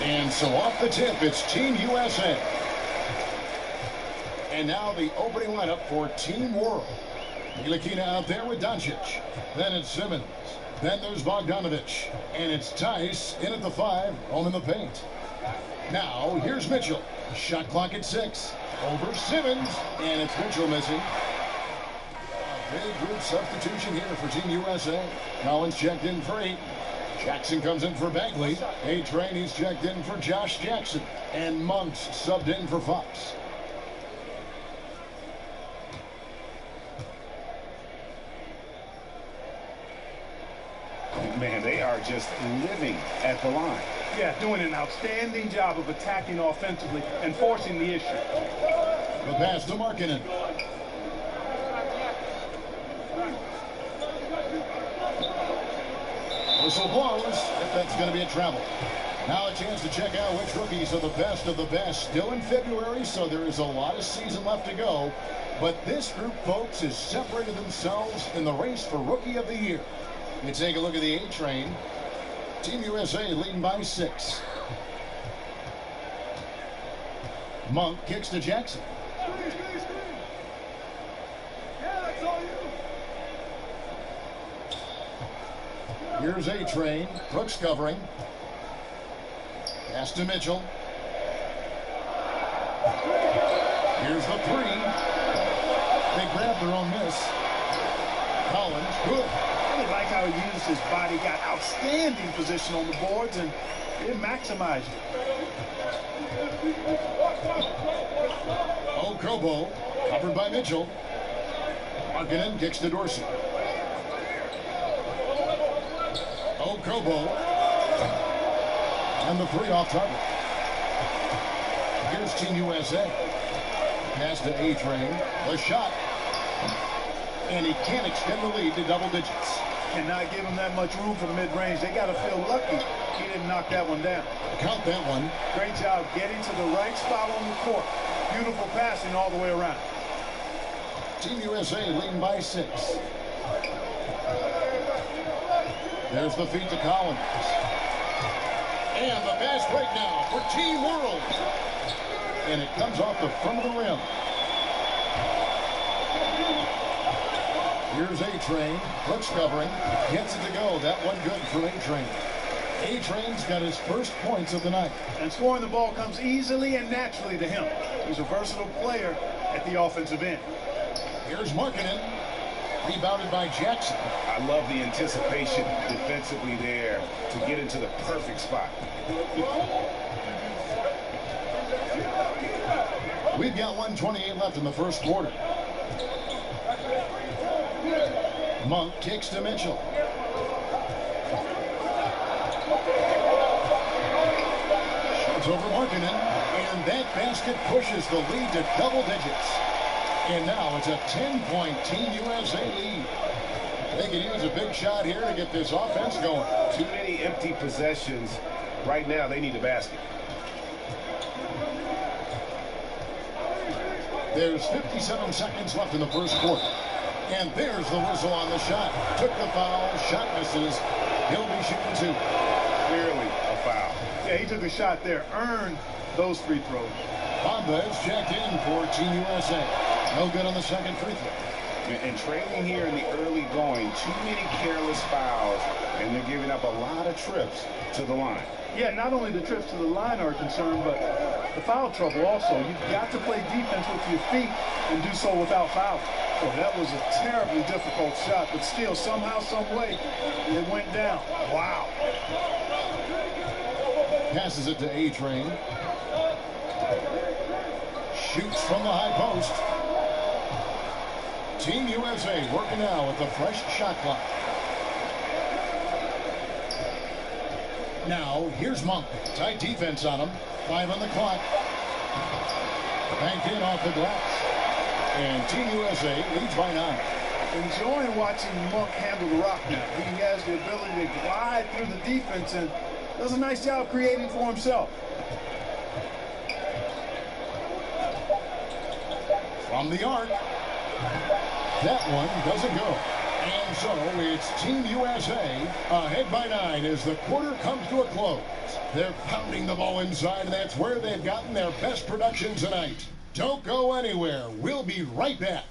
And so off the tip, it's Team USA. And now the opening lineup for Team World. Ntilikina out there with Doncic. Then it's Simmons. Then there's Bogdanovich. And it's Tice in at the 5, home in the paint. Now, here's Mitchell. Shot clock at 6. Over Simmons. And it's Mitchell missing. A big group substitution here for Team USA. Collins checked in for 8. Jackson comes in for Bagley. A-Train, he's checked in for Josh Jackson. And Monk's subbed in for Fox. Man, they are just living at the line. Yeah, doing an outstanding job of attacking offensively and forcing the issue. The pass to Markkanen. Whistle blows if that's going to be a travel. Now a chance to check out which rookies are the best of the best. Still in February, so there is a lot of season left to go. But this group, folks, has separated themselves in the race for Rookie of the Year. You take a look at the A-Train. Team USA leading by 6. Monk kicks to Jackson. Here's A-Train. Brooks covering. Pass to Mitchell. Here's the 3. They grab their own miss. Collins, good. I really like how he used his body, got outstanding position on the boards, and it maximized it. Kobo, covered by Mitchell. Markkanen kicks to Dorsey. Kobo. And the 3 off target. Here's Team USA. Pass to A-Train. The shot. And he can't extend the lead to double digits. Cannot give him that much room for mid-range. They got to feel lucky he didn't knock that one down. Count that one. Great job getting to the right spot on the court. Beautiful passing all the way around. Team USA leading by 6. There's the feed to Collins. And the fast break now for Team World. And it comes off the front of the rim. Here's A-Train. Brooks covering. Gets it to go. That one good for A-Train. A-Train's got his first points of the night. And scoring the ball comes easily and naturally to him. He's a versatile player at the offensive end. Here's Markkanen. Rebounded by Jackson. I love the anticipation defensively there to get into the perfect spot. We've got 1:28 left in the first quarter. Monk kicks to Mitchell. Shots over Markkanen. And that basket pushes the lead to double digits. And now it's a 10-point Team USA lead. They can use a big shot here to get this offense going. Too many empty possessions. Right now, they need a basket. There's 57 seconds left in the first quarter. And there's the whistle on the shot. Took the foul. Shot misses. He'll be shooting 2. Clearly a foul. Yeah, he took a shot there. Earned those free throws. Bamba is checked in for Team USA. No good on the second free throw. And trailing here in the early going, too many careless fouls, and they're giving up a lot of trips to the line. Yeah, not only the trips to the line are a concern, but the foul trouble also. You've got to play defense with your feet and do so without fouling. Well, that was a terribly difficult shot, but still, somehow, some way, it went down. Wow. Passes it to A-Train. Shoots from the high post. Team USA working now with the fresh shot clock. Now, here's Monk. Tight defense on him. 5 on the clock. Banked in off the glass. And Team USA leads by 9. Enjoying watching Monk handle the rock now. He has the ability to glide through the defense and does a nice job creating for himself. From the arc. That one doesn't go. And so it's Team USA ahead by 9 as the quarter comes to a close. They're pounding the ball inside, and that's where they've gotten their best production tonight. Don't go anywhere. We'll be right back.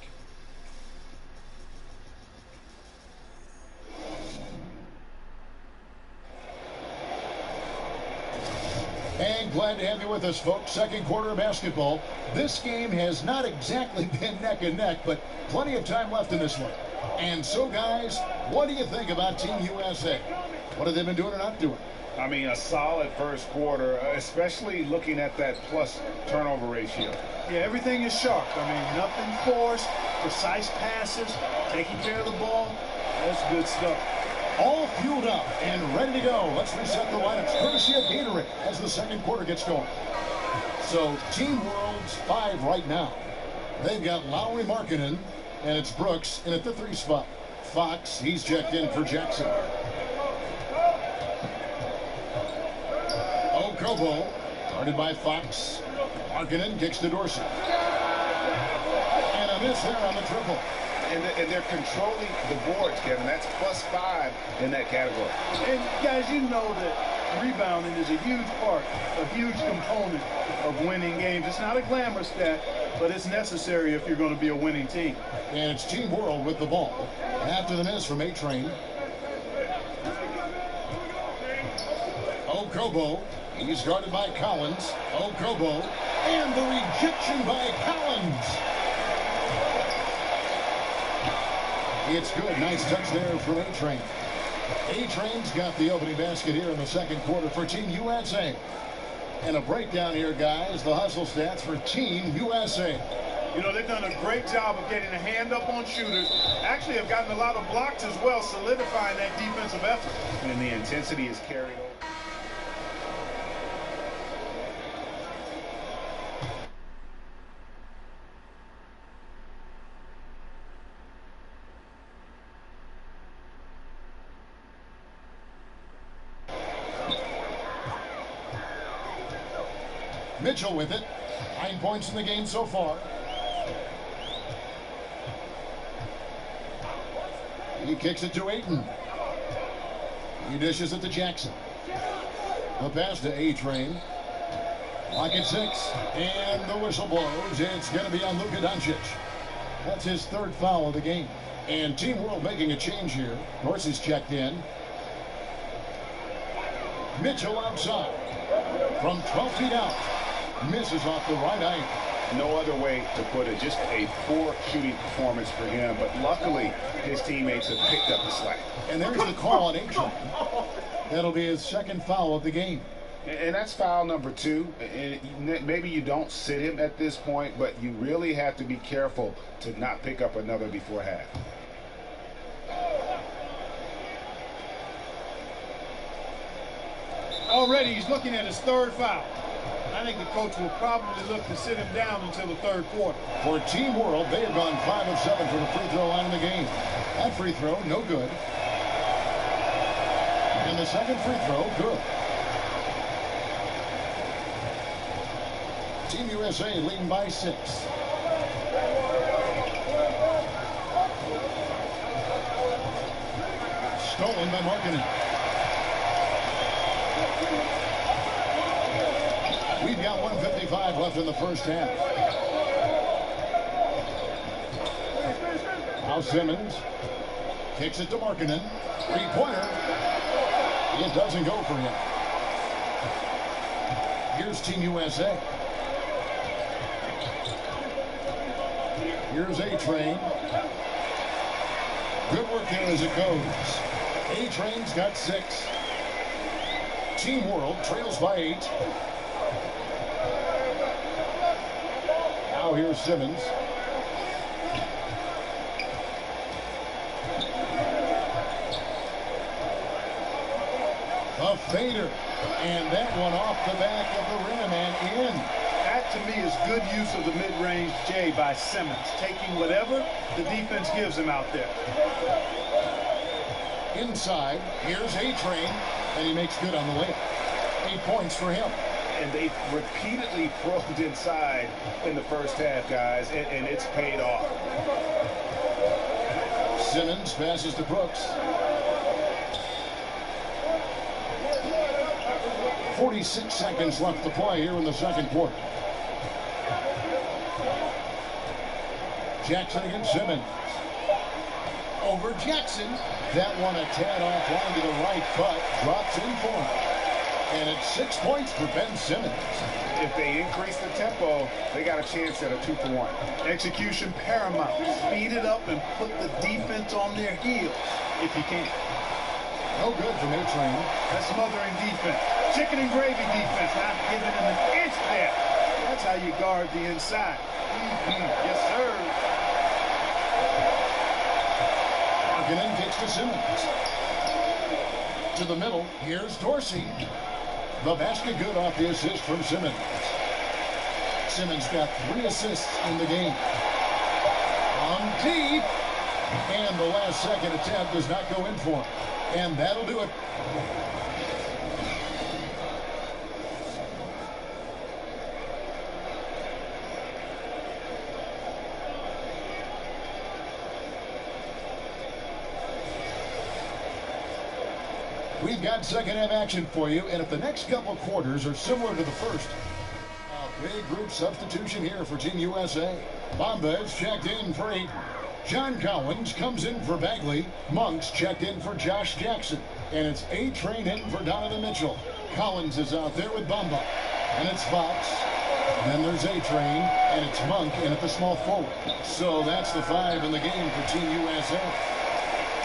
And glad to have you with us, folks. Second quarter of basketball. This game has not exactly been neck and neck, but plenty of time left in this one. And so, guys, what do you think about Team USA? What have they been doing or not doing? I mean, a solid first quarter, especially looking at that plus turnover ratio. Yeah, everything is sharp. I mean, nothing forced, precise passes, taking care of the ball. That's good stuff. All fueled up and ready to go. Let's reset the lineups courtesy of Gatorade as the second quarter gets going. So Team World's 5 right now. They've got Lowry Markkanen, and it's Brooks in at the 3 spot. Fox, he's checked in for Jackson. Okobo, guarded by Fox. Markkanen kicks to Dorsey. And a miss there on the triple. And they're controlling the boards, Kevin. That's +5 in that category. And guys, you know that rebounding is a huge part, a huge component of winning games. It's not a glamour stat, but it's necessary if you're going to be a winning team. And it's Team World with the ball. After the miss from A-Train. Okobo, he's guarded by Collins. Okobo, and the rejection by Collins. It's good. Nice touch there from A-Train. A-Train's got the opening basket here in the second quarter for Team USA. And a breakdown here, guys. The hustle stats for Team USA. You know, they've done a great job of getting a hand up on shooters. Actually have gotten a lot of blocks as well, solidifying that defensive effort. And the intensity is carried over. Mitchell with it. 9 points in the game so far. He kicks it to Ayton. He dishes it to Jackson. The pass to A-Train. Lock at 6. And the whistle blows. It's going to be on Luka Doncic. That's his 3rd foul of the game. And Team World making a change here. Dorsey's checked in. Mitchell outside. From 12 feet out. Misses off the right eye. No other way to put it. Just a poor shooting performance for him. But luckily, his teammates have picked up the slack. And there's the call on A-Train. That'll be his 2nd foul of the game. And that's foul number 2. And maybe you don't sit him at this point, but you really have to be careful to not pick up another before half. Already he's looking at his 3rd foul. I think the coach will probably look to sit him down until the 3rd quarter. For Team World, they have gone 5 of 7 from the free throw line in the game. That free throw, no good. And the second free throw, good. Team USA leading by 6. Stolen by Markkanen. We've got 1:55 left in the first half. Now Simmons kicks it to Markkanen. 3-pointer. It doesn't go for him. Here's Team USA. Here's A-Train. Good work there as it goes. A-Train's got 6. Team World trails by 8. Now here's Simmons. A fader. And that one off the back of the rim and in. That, to me, is good use of the mid-range J by Simmons, taking whatever the defense gives him out there. Inside, here's A-Train, and he makes good on the layup. 8 points for him. And they repeatedly probed inside in the first half, guys, and it's paid off. Simmons passes to Brooks. 46 seconds left to play here in the second quarter. Jackson against Simmons. Over Jackson. That one a tad offline to the right, but drops in for him. And it's 6 points for Ben Simmons. If they increase the tempo, they got a chance at a 2-for-1. Execution paramount. Speed it up and put the defense on their heels if you can. No good from A-Train. That's smothering defense. Chicken and gravy defense, not giving him an inch there. That's how you guard the inside. Yes, sir. Markkanen kicks to Simmons. To the middle. Here's Dorsey. The basket good off the assist from Simmons. Simmons got 3 assists in the game. On deep. And the last second attempt does not go in for him. And that'll do it. We've got second half action for you, and if the next couple of quarters are similar to the first, a big group substitution here for Team USA. Bamba is checked in for 8. John Collins comes in for Bagley. Monk's checked in for Josh Jackson. And it's A-Train in for Donovan Mitchell. Collins is out there with Bamba. And it's Fox. Then there's A-Train, and it's Monk in at the small forward. So that's the 5 in the game for Team USA.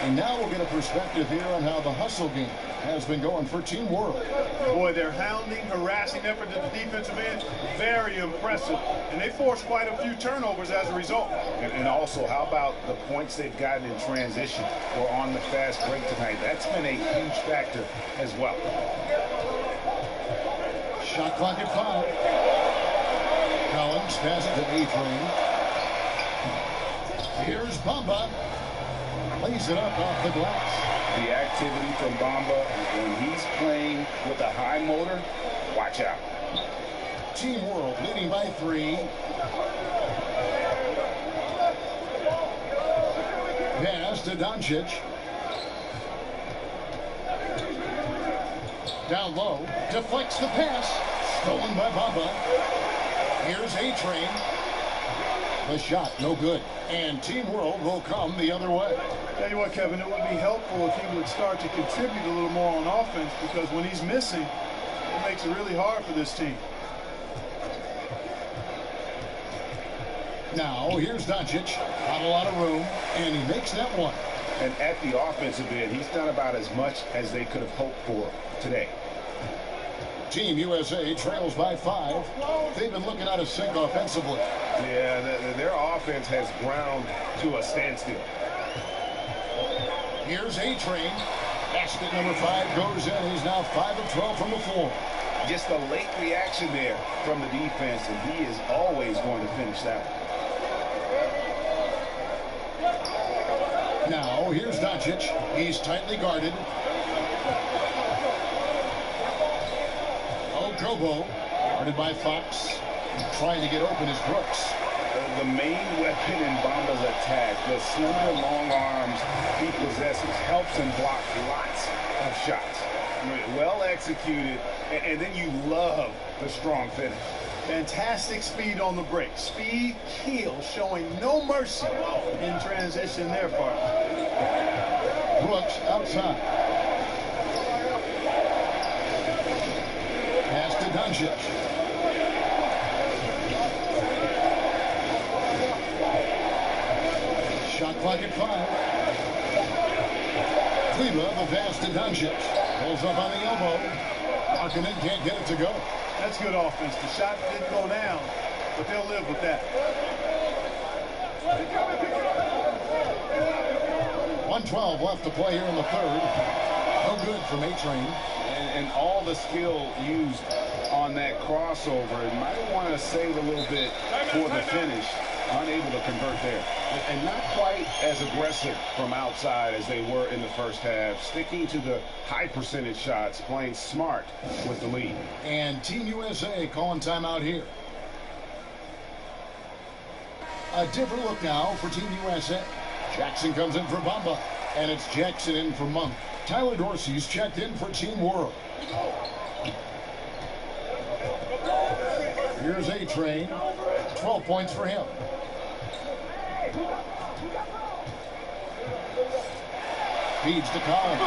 And now we'll get a perspective here on how the hustle game has been going for Team World. Boy, their hounding, harassing effort at the defensive end, very impressive. And they forced quite a few turnovers as a result. And also, how about the points they've gotten in transition or on the fast break tonight? That's been a huge factor as well. Shot clock at 5. Collins passes to A-Train. Here's Bamba. Lays it up off the glass. The activity from Bamba when he's playing with a high motor, watch out. Team World leading by 3. Pass to Doncic. Down low, deflects the pass. Stolen by Bamba. Here's A-Train. The shot, no good. And Team World will come the other way. Tell you what, Kevin, it would be helpful if he would start to contribute a little more on offense, because when he's missing, it makes it really hard for this team. Now, here's Doncic. Not a lot of room, and he makes that one. And at the offensive end, he's done about as much as they could have hoped for today. Team USA trails by 5. They've been looking out of sync offensively. Yeah, their offense has ground to a standstill. Here's A-Train. Basket number 5 goes in. He's now 5 of 12 from the floor. Just a late reaction there from the defense, and he is always going to finish that one. Now, here's Doncic. He's tightly guarded. Okobo, guarded by Fox. Trying to get open is Brooks. The main weapon in Bamba's attack, the slender long arms he possesses, helps him block lots of shots. Well executed, and then you love the strong finish. Fantastic speed on the break. Speed kills, showing no mercy in transition there, partner. Brooks outside. Pass to Doncic. Shot clock at 5. Cleveland, the pass to Doncic. Pulls up on the elbow. Markkanen can't get it to go. That's good offense. The shot didn't go down, but they'll live with that. 1:12 left to play here in the third. No good from A-Train. And all the skill used on that crossover. It might want to save a little bit for the finish. Unable to convert there. And not quite as aggressive from outside as they were in the first half. Sticking to the high percentage shots, playing smart with the lead. And Team USA calling timeout here. A different look now for Team USA. Jackson comes in for Bamba, and it's Jackson in for Monk. Tyler Dorsey's checked in for Team World. Here's A-Train, 12 points for him. Feeds to Collins.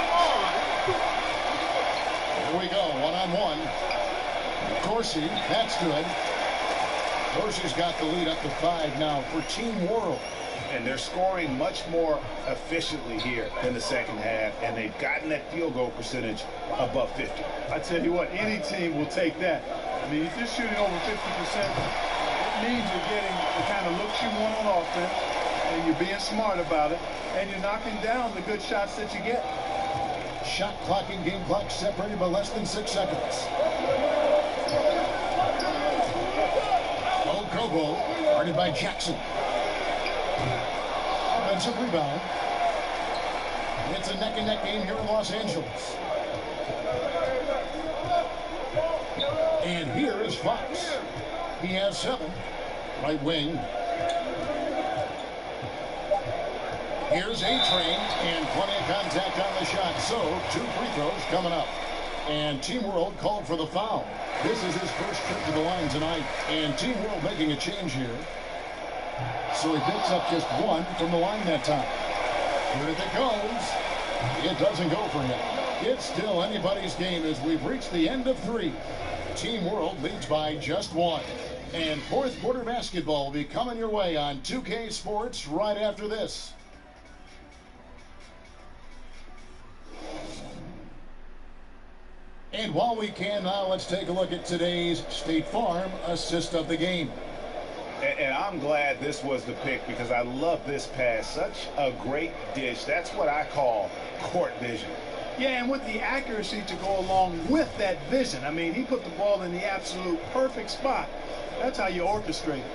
Here we go, one-on-one. Dorsey, that's good. Dorsey's got the lead up to 5 now for Team World. And they're scoring much more efficiently here in the second half, and they've gotten that field goal percentage above 50. I tell you what, any team will take that. I mean, if you're shooting over 50%, it means you're getting the kind of looks you want on offense, and you're being smart about it, and you're knocking down the good shots that you get. Shot clock and game clock separated by less than 6 seconds. Kobo, guarded by Jackson. Offensive rebound. It's a neck-and-neck game here in Los Angeles. And here is Fox. He has 7. Right wing. Here's A-Train, and plenty of contact on the shot. So, 2 free throws coming up. And Team World called for the foul. This is his first trip to the line tonight. And Team World making a change here. So he picks up just 1 from the line that time. Here it goes. It doesn't go for him. It's still anybody's game as we've reached the end of 3. Team World leads by just 1. And fourth quarter basketball will be coming your way on 2K Sports right after this. And while we can now, let's take a look at today's State Farm assist of the game. And I'm glad this was the pick because I love this pass. Such a great dish. That's what I call court vision. Yeah, and with the accuracy to go along with that vision. I mean, he put the ball in the absolute perfect spot. That's how you orchestrate it.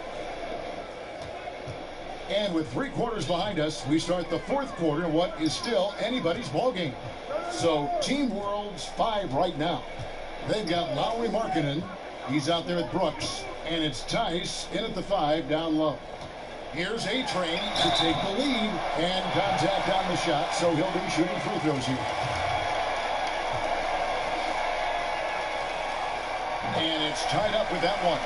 And with 3 quarters behind us, we start the fourth quarter, what is still anybody's ball game. So Team World's 5 right now. They've got Lowry Markkinen. He's out there at Brooks. And it's Tice in at the 5 down low. Here's A-Train to take the lead and contact on the shot, so he'll be shooting free throws here. And it's tied up with that one.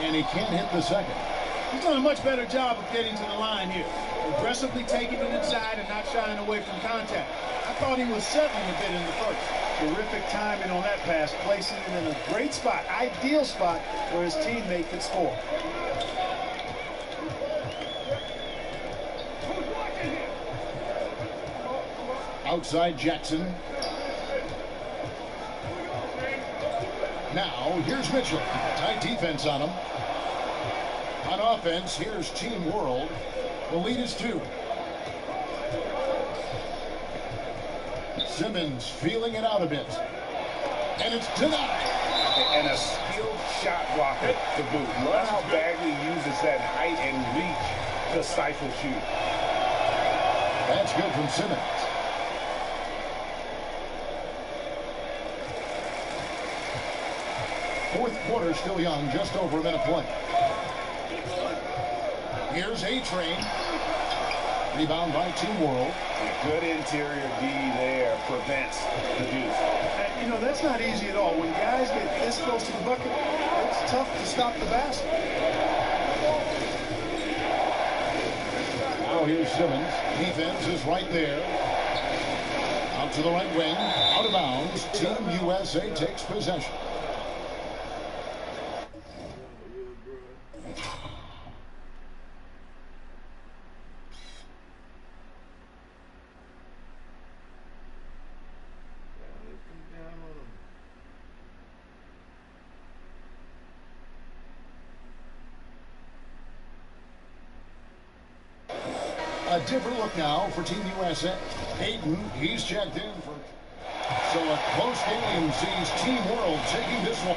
And he can't hit the second. He's done a much better job of getting to the line here. Aggressively taking it inside and not shying away from contact. I thought he was settling a bit in the first. Terrific timing on that pass, placing it in a great spot, ideal spot where his teammate could score. Outside Jackson. Now, here's Mitchell. Tight defense on him. On offense, here's Team World. The lead is 2. Simmons feeling it out a bit. And it's denied. And a skilled shot blocker to boot. Love how Bagley uses that height and reach to stifle shoot. That's good from Simmons. Fourth quarter still young, just over a minute play. Here's A-Train. Rebound by Team World. Good interior D there prevents the deuce. And, you know, that's not easy at all. When guys get this close to the bucket, it's tough to stop the basket. Now here's Simmons. Defense is right there. Out to the right wing. Out of bounds. Team USA takes possession. A different look now for Team USA. Hayden, he's checked in for... So a close game sees Team World taking this one.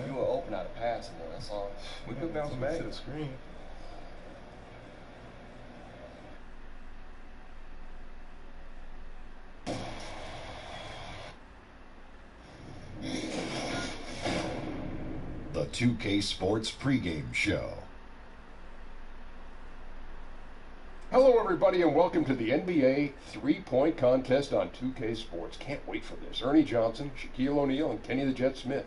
You were open out of passing, that's all. We could bounce back to the screen. 2K Sports pregame show. Hello, everybody, and welcome to the NBA three-point contest on 2K Sports. Can't wait for this. Ernie Johnson, Shaquille O'Neal, and Kenny the Jet Smith.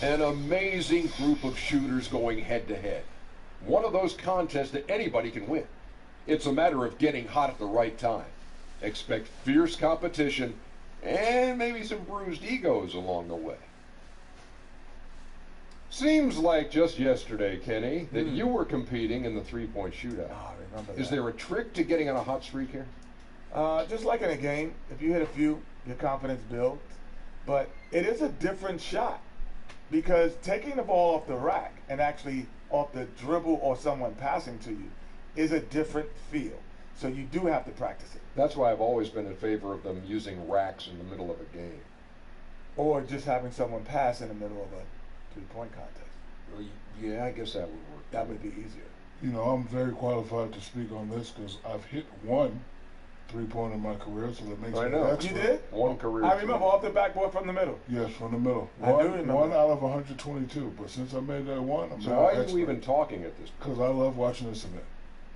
An amazing group of shooters going head-to-head. One of those contests that anybody can win. It's a matter of getting hot at the right time. Expect fierce competition and maybe some bruised egos along the way. Seems like just yesterday, Kenny, that you were competing in the three-point shootout. Oh, I remember that. Is there a trick to getting on a hot streak here? Just like in a game, if you hit a few, your confidence builds. But it is a different shot because taking the ball off the rack and actually off the dribble or someone passing to you is a different feel. So you do have to practice it. That's why I've always been in favor of them using racks in the middle of a game. Or just having someone pass in the middle of a three-point contest. Well, yeah, I guess that would work. That would be easier. You know, I'm very qualified to speak on this because I've hit one three-pointer in my career, so that makes I me know. an expert. You did? One career. I remember off the backboard from the middle. Yes, from the middle. I do remember. One out of 122, but since I made that one, I'm So now why an are expert. you even talking at this point? Because I love watching this event.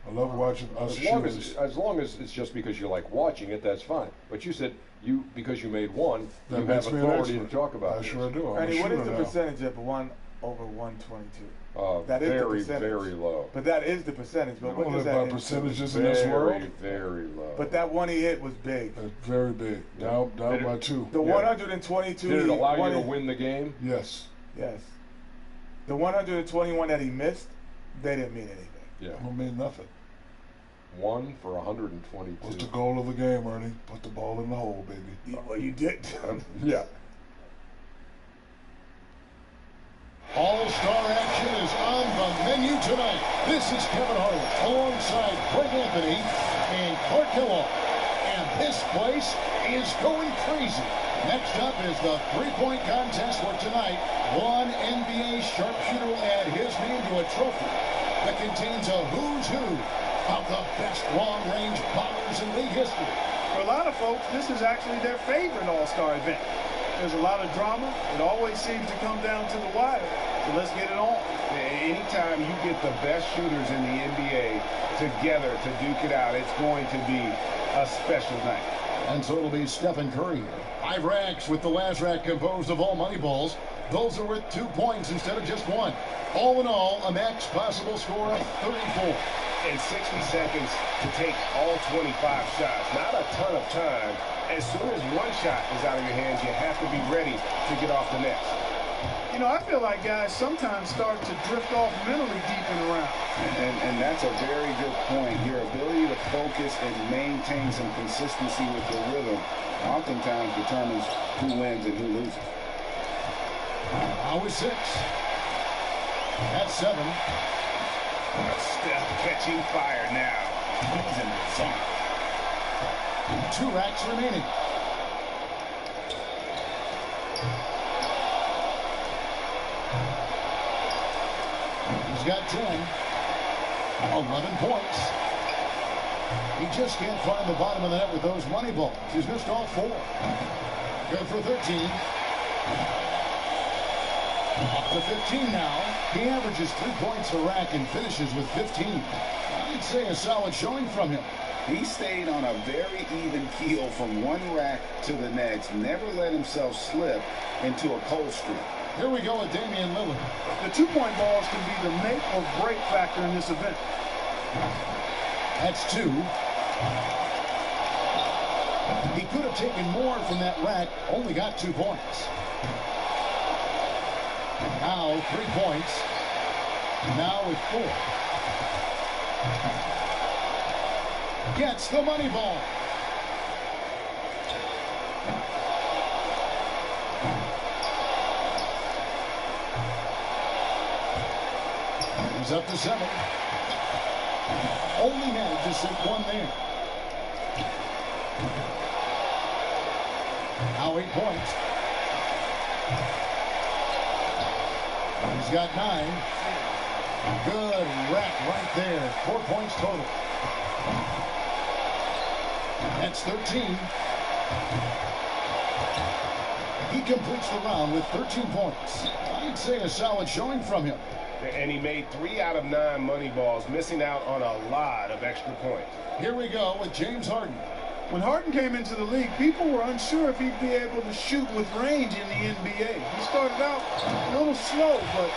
I love watching us shooters. As long as it's just because you like watching it, that's fine. But you said because you made one, That you makes have me an authority to expert. talk about I this. sure do. I'm a Ernie, what is shooter the now. percentage of 1 over 122? That is the Very, percentage. very low. But that is the percentage. I But what don't does live that by into? percentages in this world. Very low. But that one he hit was big. That's very big. Down by 2. The Yeah. 122. Did it allow you to he- win the game? Yes. Yes. The 121 that he missed, they didn't mean anything. Yeah. Don't mean nothing. 1 for 122. What's the goal of the game, Ernie? Put the ball in the hole, baby. Well, you did. Yeah. All-star action is on the menu tonight. This is Kevin Harlan alongside Greg Anthony and Clark Kellogg. And this place is going crazy. Next up is the three-point contest where tonight one NBA sharpshooter will add his name to a trophy that contains a who's who of the best long-range bombers in league history. For a lot of folks, this is actually their favorite All-Star event. There's a lot of drama. It always seems to come down to the wire. So let's get it on. Anytime you get the best shooters in the NBA together to duke it out, it's going to be a special night. And so it'll be Stephen Curry. 5 racks with the last rack composed of all money balls. Those are worth 2 points instead of just 1. All in all, a max possible score of 34. And 60 seconds to take all 25 shots. Not a ton of time. As soon as one shot is out of your hands, you have to be ready to get off the next. You know, I feel like guys sometimes start to drift off mentally deep in the round. And that's a very good point. Your ability to focus and maintain some consistency with your rhythm oftentimes determines who wins and who loses. Now with 6. That's 7. Steph catching fire now. He's in the zone. 2 racks remaining. He's got 10. 11 points. He just can't find the bottom of the net with those money balls. He's missed all 4. Good for 13. Up to 15 now. He averages 3 points a rack and finishes with 15. I'd say a solid showing from him. He stayed on a very even keel from one rack to the next, never let himself slip into a cold streak. Here we go with Damian Lillard. The 2-point balls can be the make or break factor in this event. That's 2. He could have taken more from that rack, only got 2 points. Now 3 points. Now with 4. Gets the money ball. He's up to 7. Only managed to sink 1 there. Now 8 points. He's got 9. Good rack right there. 4 points total. That's 13. He completes the round with 13 points. I'd say a solid showing from him. And he made 3 out of 9 money balls, missing out on a lot of extra points. Here we go with James Harden. When Harden came into the league, people were unsure if he'd be able to shoot with range in the NBA. He started out a little slow, but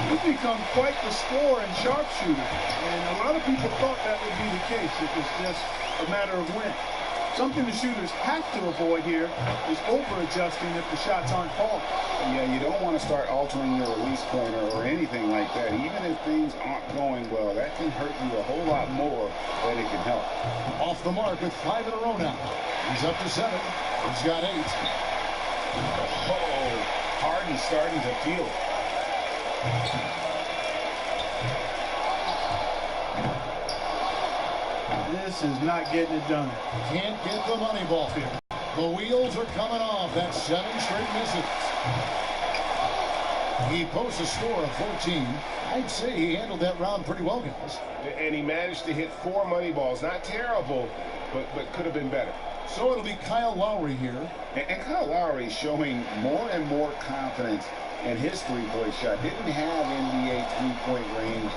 he's become quite the scorer and sharpshooter. And a lot of people thought that would be the case. It was just a matter of when. Something the shooters have to avoid here is over-adjusting if the shots aren't falling. Yeah, you don't want to start altering your release pointer or anything like that. Even if things aren't going well, that can hurt you a whole lot more than it can help. Off the mark with 5 in a row now. He's up to 7. He's got 8. Oh, Harden's starting to feel it. This is not getting it done. Can't get the money ball here. The wheels are coming off. That's 7 straight misses. He posts a score of 14. I'd say he handled that round pretty well, guys. And he managed to hit 4 money balls. Not terrible, but could have been better. So it'll be Kyle Lowry here. And Kyle Lowry showing more and more confidence in his three-point shot. Didn't have NBA three-point range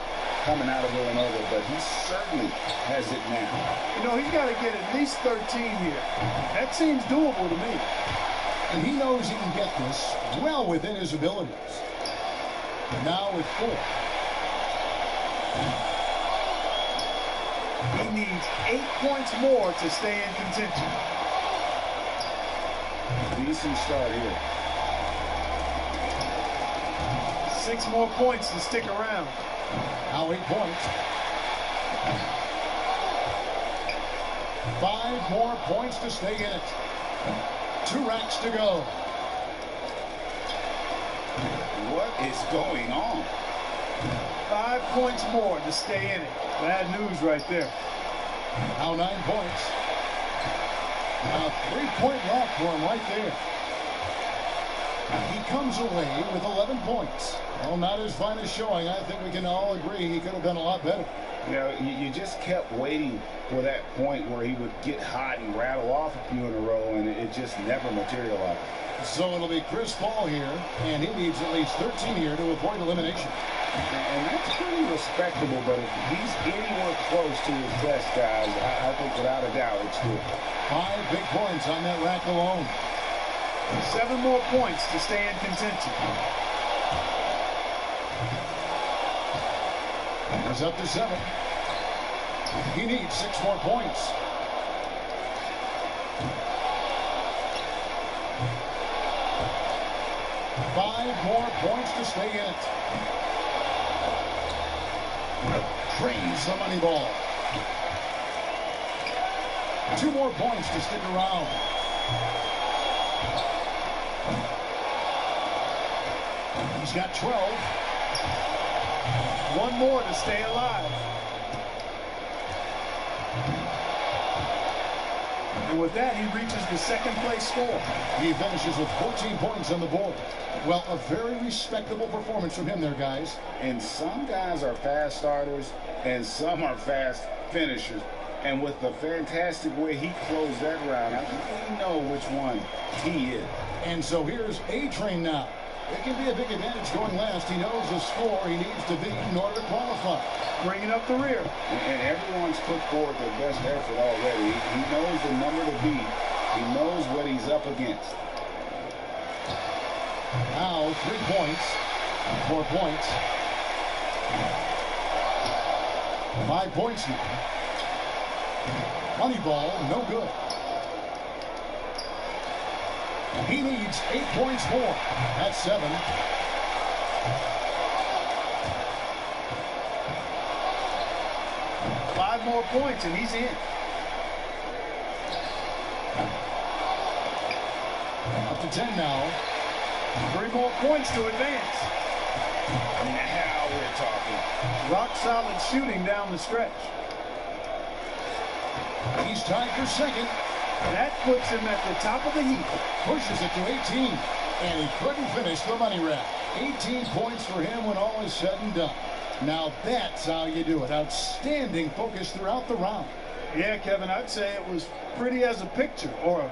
coming out of Villanova, but he certainly has it now. You know, he's got to get at least 13 here. That seems doable to me. And he knows he can get this well within his abilities. Now with 4. He needs 8 points more to stay in contention. Decent start here. 6 more points to stick around. Now 8 points. 5 more points to stay in it. 2 racks to go. What is going on? 5 points more to stay in it. Bad news right there. Now 9 points. Now 3-point lock for him right there. He comes away with 11 points. Well, not his finest showing. I think we can all agree he could have done a lot better. You know, you just kept waiting for that point where he would get hot and rattle off a few in a row, and it just never materialized. So it'll be Chris Paul here, and he needs at least 13 here to avoid elimination. And that's pretty respectable, but if he's anywhere close to his best, guys, I think without a doubt it's good. 5 big points on that rack alone. 7 more points to stay in contention. He's up to 7. He needs 6 more points. Five more points to stay in it. Drains the money ball. 2 more points to stick around. He's got 12. 1 more to stay alive. And with that, he reaches the 2nd place score. He finishes with 14 points on the board. Well, a very respectable performance from him there, guys. And some guys are fast starters, and some are fast finishers. And with the fantastic way he closed that round, I think we know which one he is. And so here's A-Train now. It can be a big advantage going last. He knows the score he needs to beat in order to qualify. Bringing up the rear. And everyone's put forward their best effort already. He knows the number to beat. He knows what he's up against. Now 3 points. 4 points. 5 points now. Money ball, no good. He needs 8 points more. That's 7. Five more points and he's in. Up to 10 now. 3 more points to advance. Now we're talking. Rock solid shooting down the stretch. He's tied for 2nd. That puts him at the top of the heap. Pushes it to 18. And he couldn't finish the money rack. 18 points for him when all is said and done. Now that's how you do it. Outstanding focus throughout the round. Yeah, Kevin, I'd say it was pretty as a picture, or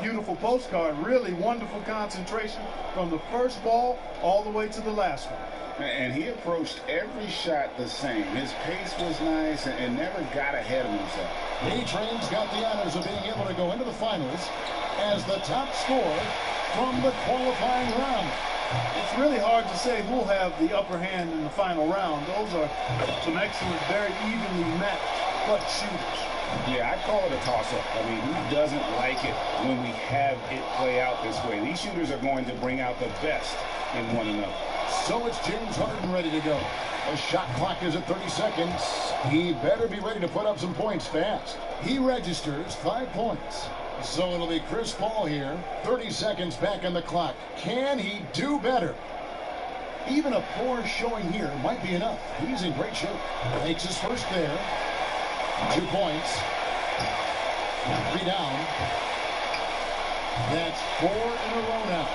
Beautiful postcard, really wonderful concentration from the first ball all the way to the last one. And he approached every shot the same. His pace was nice and never got ahead of himself. A-Train's got the honors of being able to go into the finals as the top scorer from the qualifying round. It's really hard to say who'll have the upper hand in the final round. Those are some excellent, very evenly matched clutch shooters. Yeah, I call it a toss-up. I mean, who doesn't like it when we have it play out this way? These shooters are going to bring out the best in one another. So it's James Harden ready to go. The shot clock is at 30 seconds. He better be ready to put up some points fast. He registers 5 points. So it'll be Chris Paul here. 30 seconds back on the clock. Can he do better? Even a poor showing here might be enough. He's in great shape. Makes his first there. 2 points. 3 down. That's 4 in a row now.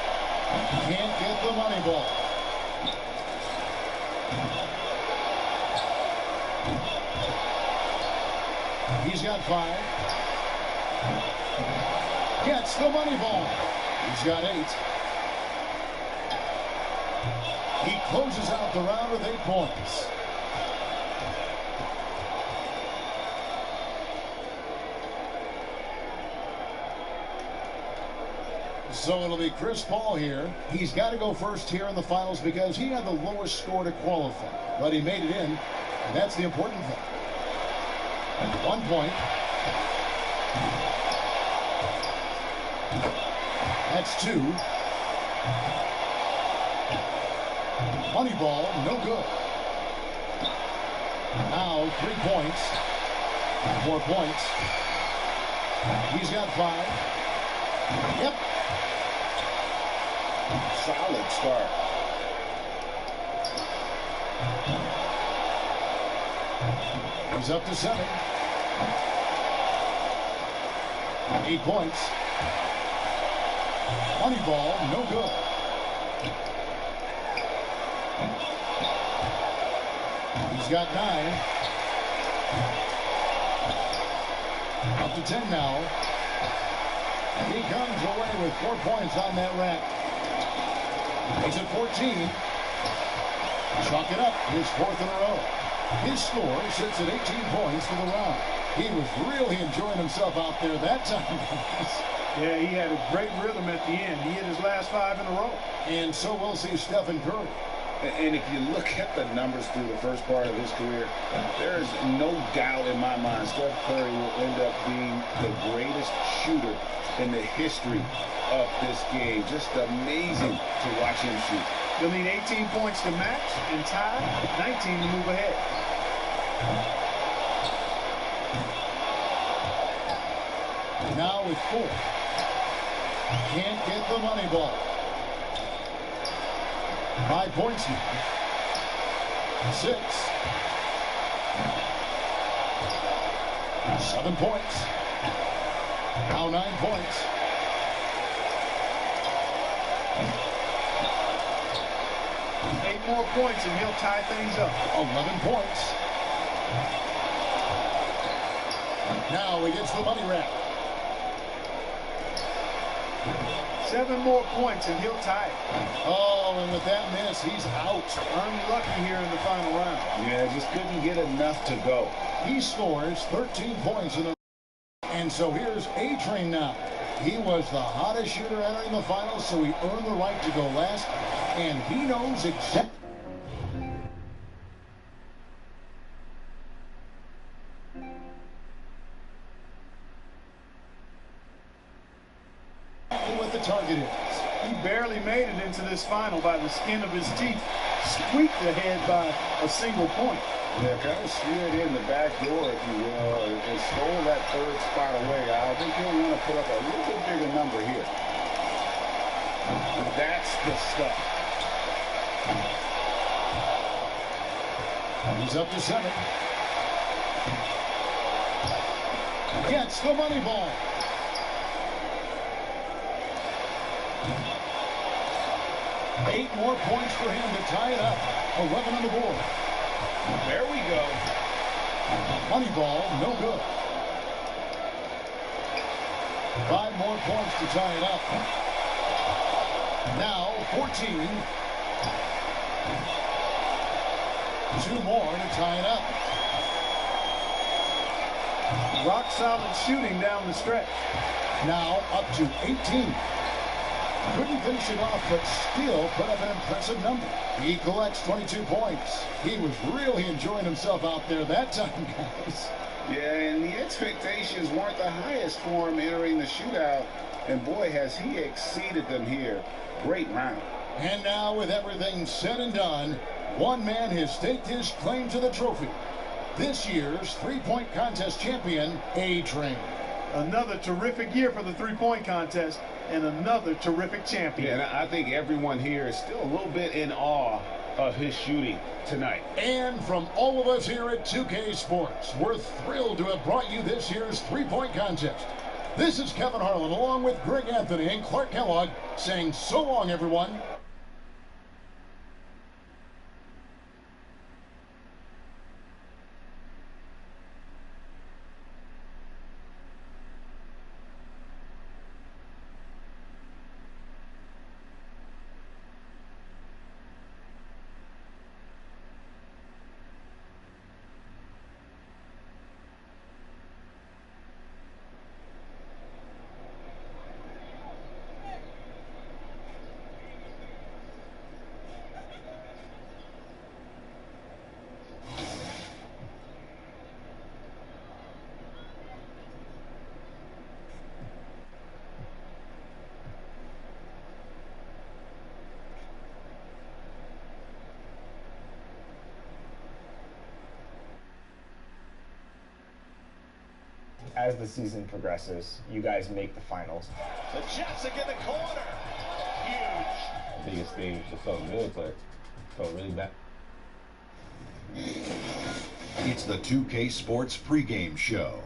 Can't get the money ball. He's got 5. Gets the money ball. He's got 8. He closes out the round with 8 points. So it'll be Chris Paul here. He's got to go first here in the finals because he had the lowest score to qualify. But he made it in, and that's the important thing. 1 point. That's 2. Money ball, no good. Now 3 points. 4 points. He's got 5. Yep. Solid start. He's up to 7. 8 points. Money ball, no good. He's got 9. Up to 10 now. He comes away with 4 points on that rack. He's at 14. Chalk it up, his 4th in a row. His score sits at 18 points for the round. He was really enjoying himself out there that time. Yeah, he had a great rhythm at the end. He hit his last 5 in a row. And so we'll see Stephen Curry. And if you look at the numbers through the first part of his career, there is no doubt in my mind Steph Curry will end up being the greatest shooter in the history of this game. Just amazing to watch him shoot. He'll need 18 points to match and tie, 19 to move ahead. Now with 4. Can't get the money ball. 5 points now. 6. 7 points. Now 9 points. 8 more points and he'll tie things up. 11 points. Now he gets the money rack. 7 more points and he'll tie it. Oh, and with that miss, he's out. Unlucky here in the final round. Yeah, just couldn't get enough to go. He scores 13 points in the. And so here's A-Train now. He was the hottest shooter entering the finals, so he earned the right to go last. And he knows exactly what the target is. He barely made it into this final by the skin of his teeth. Squeaked ahead by a single point. Yeah, kind of slid in the back door, if you will, and stole that 3rd spot away. I think he'll want to put up a little bit bigger number here. That's the stuff. He's up to 7. Gets the money ball. Eight more points for him to tie it up. 11 on the board. There we go. Money ball, no good. 5 more points to tie it up. Now 14. 2 more to tie it up. Rock solid shooting down the stretch. Now up to 18. Couldn't finish it off, but still put up an impressive number. He collects 22 points. He was really enjoying himself out there that time, guys. Yeah, and the expectations weren't the highest for him entering the shootout. And boy, has he exceeded them here. Great round. And now, with everything said and done, one man has staked his claim to the trophy. This year's three-point contest champion, A-Train. Another terrific year for the three-point contest and another terrific champion. Yeah, and I think everyone here is still a little bit in awe of his shooting tonight. And from all of us here at 2K Sports, we're thrilled to have brought you this year's three-point contest. This is Kevin Harlan along with Greg Anthony and Clark Kellogg saying so long, everyone. As the season progresses, you guys make the finals. The Jets are in the corner. Huge. The biggest thing just felt good, but felt really bad. It's the 2K Sports pregame show.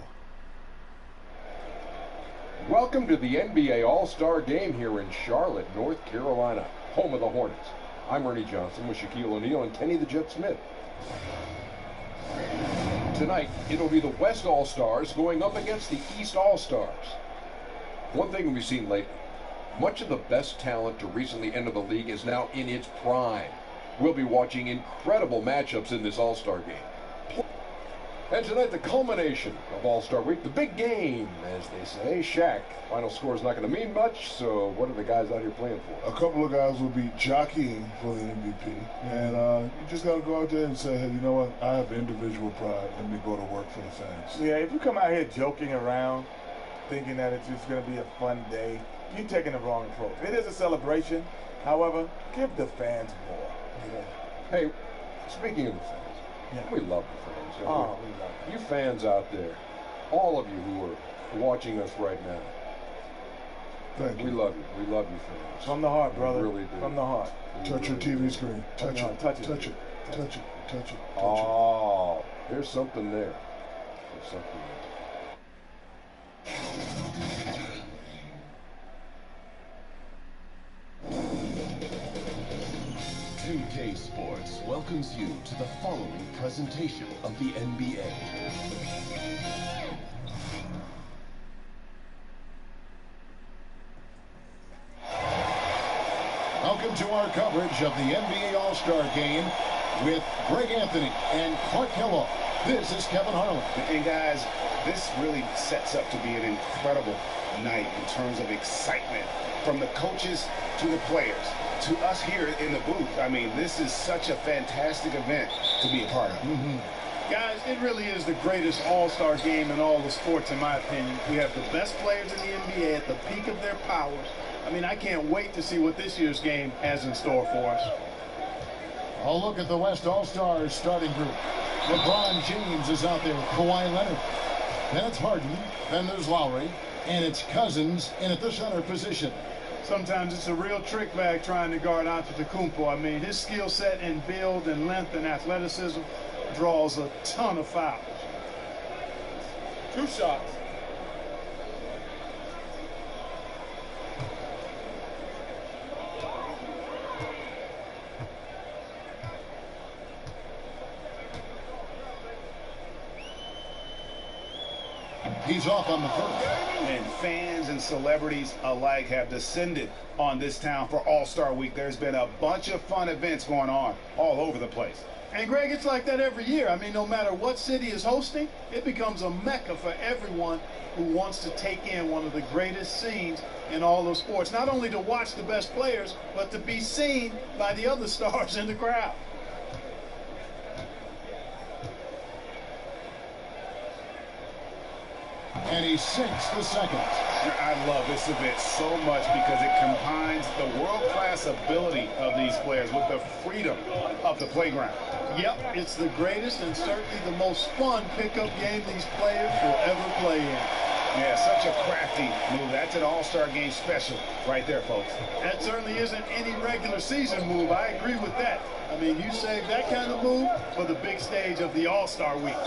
Welcome to the NBA All-Star Game here in Charlotte, North Carolina, home of the Hornets. I'm Ernie Johnson with Shaquille O'Neal and Kenny the Jet Smith. Tonight, it'll be the West All-Stars going up against the East All-Stars. One thing we've seen lately, much of the best talent to recently enter the league is now in its prime. We'll be watching incredible matchups in this All-Star game. And tonight, the culmination of All-Star Week, the big game, as they say. Shaq, final score is not going to mean much, so what are the guys out here playing for? A couple of guys will be jockeying for the MVP. And you just got to go out there and say, hey, you know what? I have individual pride. Let me go to work for the fans. Yeah, if you come out here joking around, thinking that it's just going to be a fun day, you're taking the wrong approach. It is a celebration. However, give the fans more. Yeah. Hey, speaking of the fans, we love the fans. We love you fans out there, all of you who are watching us right now, Thank you. we love you. We love you, fans. From the heart, brother. We really do. From the heart. Touch your TV screen. Touch it. Touch it. Touch it. Touch it. Touch it. Oh, there's something there. There's something there. 2K Sports welcomes you to the following presentation of the NBA. Welcome to our coverage of the NBA All-Star Game with Greg Anthony and Clark Kellogg. This is Kevin Harlan. And guys, this really sets up to be an incredible night in terms of excitement from the coaches to the players to us here in the booth. I mean, this is such a fantastic event to be a part of. Guys, it really is the greatest all-star game in all the sports, in my opinion. We have the best players in the NBA at the peak of their powers. I mean, I can't wait to see what this year's game has in store for us. I'll look at the West All-Stars starting group. LeBron James is out there with Kawhi Leonard. Then it's Harden. Then there's Lowry. And it's Cousins in at the center position. Sometimes it's a real trick bag trying to guard Antetokounmpo. I mean, his skill set and build and length and athleticism draws a ton of fouls. 2 shots. He's off on the first. And fans and celebrities alike have descended on this town for All-Star Week. There's been a bunch of fun events going on all over the place. And Greg, it's like that every year. I mean, no matter what city is hosting, it becomes a mecca for everyone who wants to take in one of the greatest scenes in all of sports. Not only to watch the best players, but to be seen by the other stars in the crowd. And he sinks the second. I love this event so much because it combines the world-class ability of these players with the freedom of the playground. Yep, it's the greatest and certainly the most fun pickup game these players will ever play in. Yeah, such a crafty move. That's an All-Star game special right there, folks. That certainly isn't any regular season move. I agree with that. I mean, you save that kind of move for the big stage of the All-Star Week.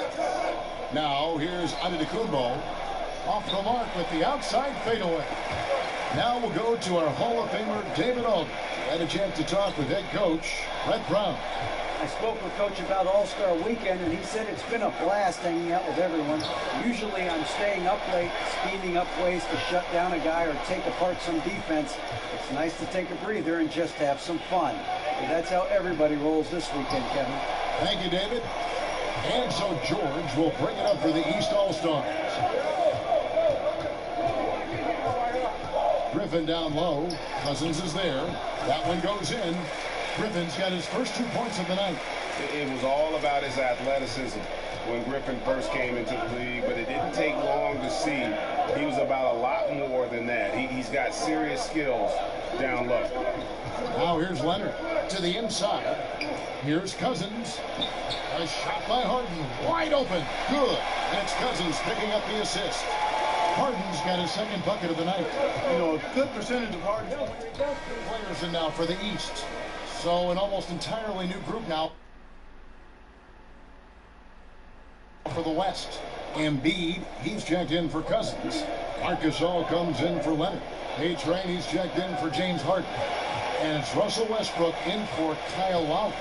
Now here's Antetokounmpo off the mark with the outside fadeaway. Now we'll go to our Hall of Famer David Aldridge. Had a chance to talk with head coach Brett Brown. I spoke with Coach about All-Star Weekend, and he said it's been a blast hanging out with everyone. Usually I'm staying up late, scheming up ways to shut down a guy or take apart some defense. It's nice to take a breather and just have some fun. And that's how everybody rolls this weekend, Kevin. Thank you, David. And so George will bring it up for the East All-Stars. Griffin down low. Cousins is there. That one goes in. Griffin's got his first 2 points of the night. It was all about his athleticism when Griffin first came into the league, but it didn't take long to see he was about a lot more than that. He's got serious skills down low. Now here's Leonard to the inside. Here's Cousins. A shot by Harden. Wide open. Good. And it's Cousins picking up the assist. Harden's got his second bucket of the night. You know, a good percentage of Harden's players in now for the East. So an almost entirely new group now for the West. Embiid, he's checked in for Cousins. Marcus All comes in for Leonard. A-Train, he's checked in for James Harden. And it's Russell Westbrook in for Kyle Lowry.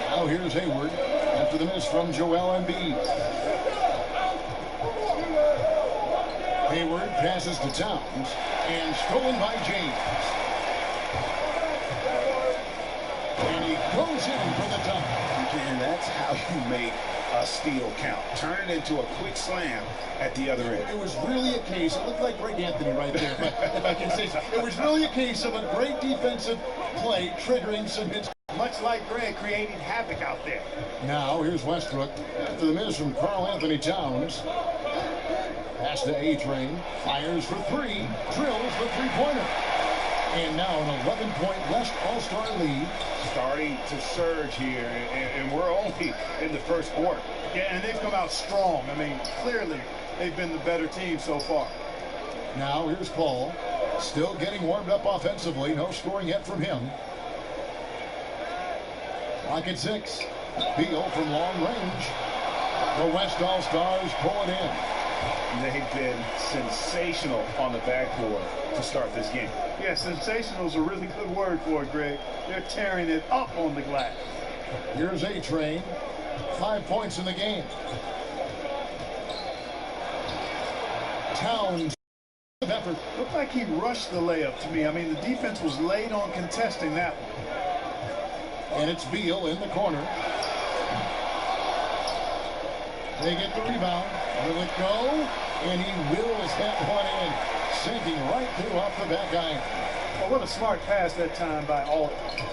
Now here's Hayward after the miss from Joel Embiid. Hayward passes to Towns and stolen by James. And he goes in for the dunk. And that's how you make a steal count. Turn it into a quick slam at the other end. It was really a case, it looked like Greg Anthony right there, but if I can say so. It was really a case of a great defensive play triggering some hits. Much like Greg creating havoc out there. Now here's Westbrook after the miss from Karl Anthony Towns. Pass to A-Train, fires for three, drills the three-pointer. And now an 11-point West All-Star lead. Starting to surge here, and we're only in the first quarter. Yeah, and they've come out strong. I mean, clearly they've been the better team so far. Now here's Paul, still getting warmed up offensively. No scoring yet from him. Clock at 6. Beal from long range. The West All-Stars pull it in. They've been sensational on the backboard to start this game. Yeah, sensational is a really good word for it, Greg. They're tearing it up on the glass. Here's A-Train. 5 points in the game. Towns effort. Looked like he rushed the layup to me. I mean, the defense was late on contesting that one. And it's Beal in the corner. They get the rebound. Will it go? And he wills that one in. Sinking right through off the back iron. Well, what a smart pass that time by Aldridge.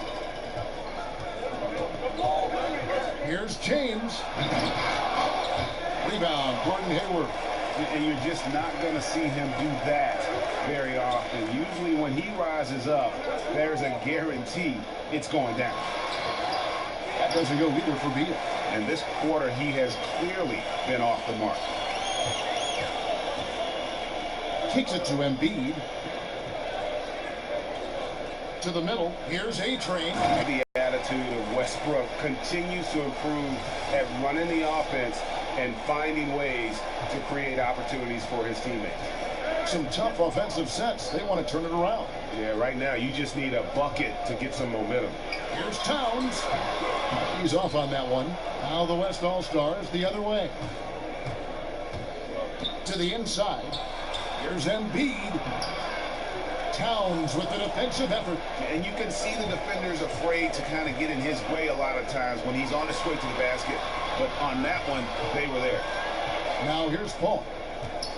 Here's James. Rebound, Gordon Hayward. And you're just not going to see him do that very often. Usually when he rises up, there's a guarantee it's going down. That doesn't go either for Beal. And this quarter, he has clearly been off the mark. Kicks it to Embiid. To the middle. Here's A-Train. The attitude of Westbrook continues to improve at running the offense and finding ways to create opportunities for his teammates. Some tough offensive sets. They want to turn it around. Yeah, right now you just need a bucket to get some momentum. Here's Towns. He's off on that one. Now the West All-Stars the other way. To the inside. Here's Embiid. Towns with the defensive effort. And you can see the defenders afraid to kind of get in his way a lot of times when he's on his way to the basket. But on that one, they were there. Now here's Paul.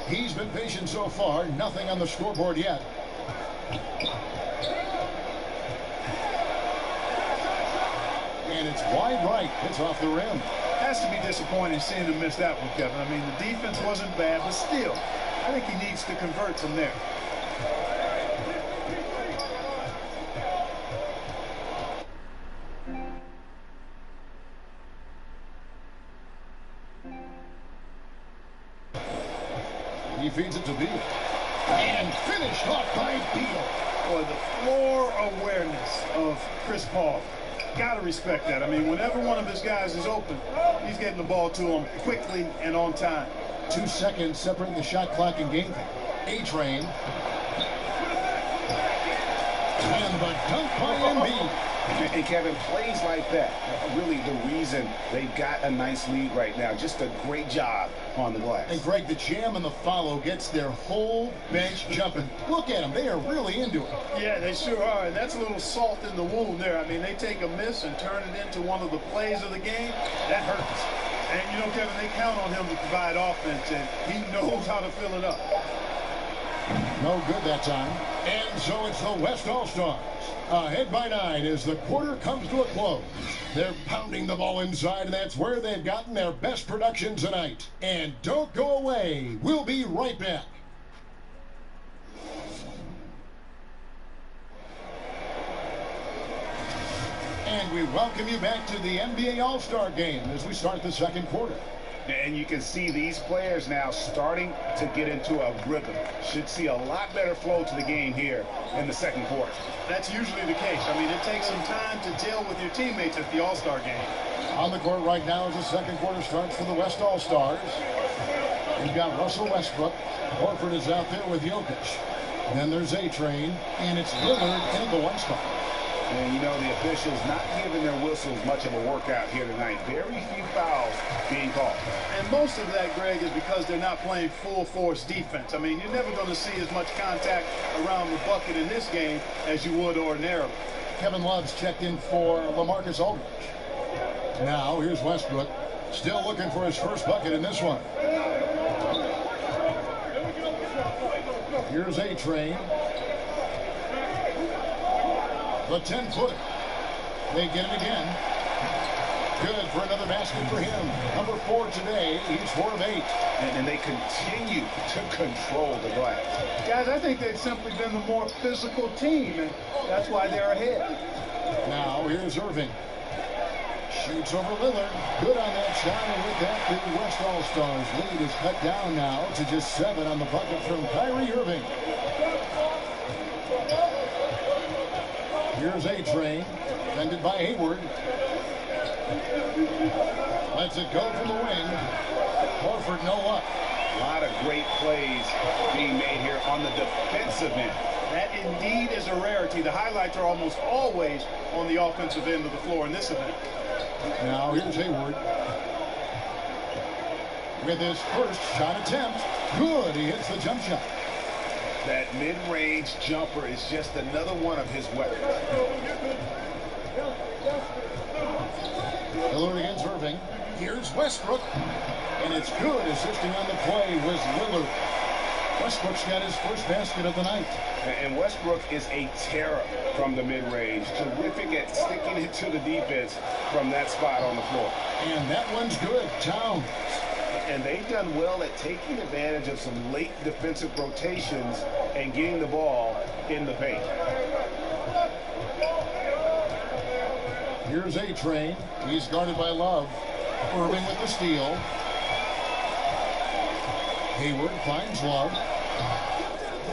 He's been patient so far. Nothing on the scoreboard yet. And it's wide right. It's off the rim. Has to be disappointing seeing him miss that one, Kevin. I mean, the defense wasn't bad, but still, I think he needs to convert from there. He feeds it to Beal. And finished off by Beal. Boy, the floor awareness of Chris Paul. Got to respect that. I mean, whenever one of his guys is open, he's getting the ball to him quickly and on time. 2 seconds separating the shot clock and game time. A-Train. And the dunk by Embiid. And Kevin, plays like that are really the reason they've got a nice lead right now. Just a great job on the glass. And Greg, the jam and the follow gets their whole bench jumping. Look at them. They are really into it. Yeah, they sure are. And that's a little salt in the wound there. I mean, they take a miss and turn it into one of the plays of the game. That hurts. And, you know, Kevin, they count on him to provide offense, and he knows how to fill it up. No good that time. And so it's the West All-Stars. Ahead by 9 as the quarter comes to a close. They're pounding the ball inside, and that's where they've gotten their best production tonight. And don't go away. We'll be right back. And we welcome you back to the NBA All-Star Game as we start the second quarter. And you can see these players now starting to get into a rhythm. Should see a lot better flow to the game here in the second quarter. That's usually the case. I mean, it takes some time to gel with your teammates at the All-Star game. On the court right now as the second quarter starts for the West All-Stars. We've got Russell Westbrook. Horford is out there with Jokic. Then there's A-Train, and it's Lillard in the 1 spot. And, you know, the officials not giving their whistles much of a workout here tonight. Very few fouls being called. And most of that, Greg, is because they're not playing full force defense. I mean, you're never going to see as much contact around the bucket in this game as you would ordinarily. Kevin Love's checked in for LaMarcus Aldridge. Now, here's Westbrook, still looking for his first bucket in this one. Here's A-Train. The 10-footer. They get it again. Good for another basket for him. Number 4 today. He's 4 of 8. And they continue to control the glass. Guys, I think they've simply been the more physical team, and that's why they're ahead. Now, here's Irving. Shoots over Lillard. Good on that shot, and with that, the West All-Stars lead is cut down now to just 7 on the bucket from Kyrie Irving. Here's A-Train, defended by Hayward. Lets it go from the wing. Horford no luck. A lot of great plays being made here on the defensive end. That indeed is a rarity. The highlights are almost always on the offensive end of the floor in this event. Now here's Hayward. With his first shot attempt. Good, he hits the jump shot. That mid-range jumper is just another one of his weapons. Lillard against Irving. Here's Westbrook. And it's good. Assisting on the play was Lillard. Westbrook's got his first basket of the night. And Westbrook is a terror from the mid-range. Terrific at sticking it to the defense from that spot on the floor. And that one's good. Towns. And they've done well at taking advantage of some late defensive rotations and getting the ball in the paint. Here's A-Train. He's guarded by Love. Irving with the steal. Hayward finds Love.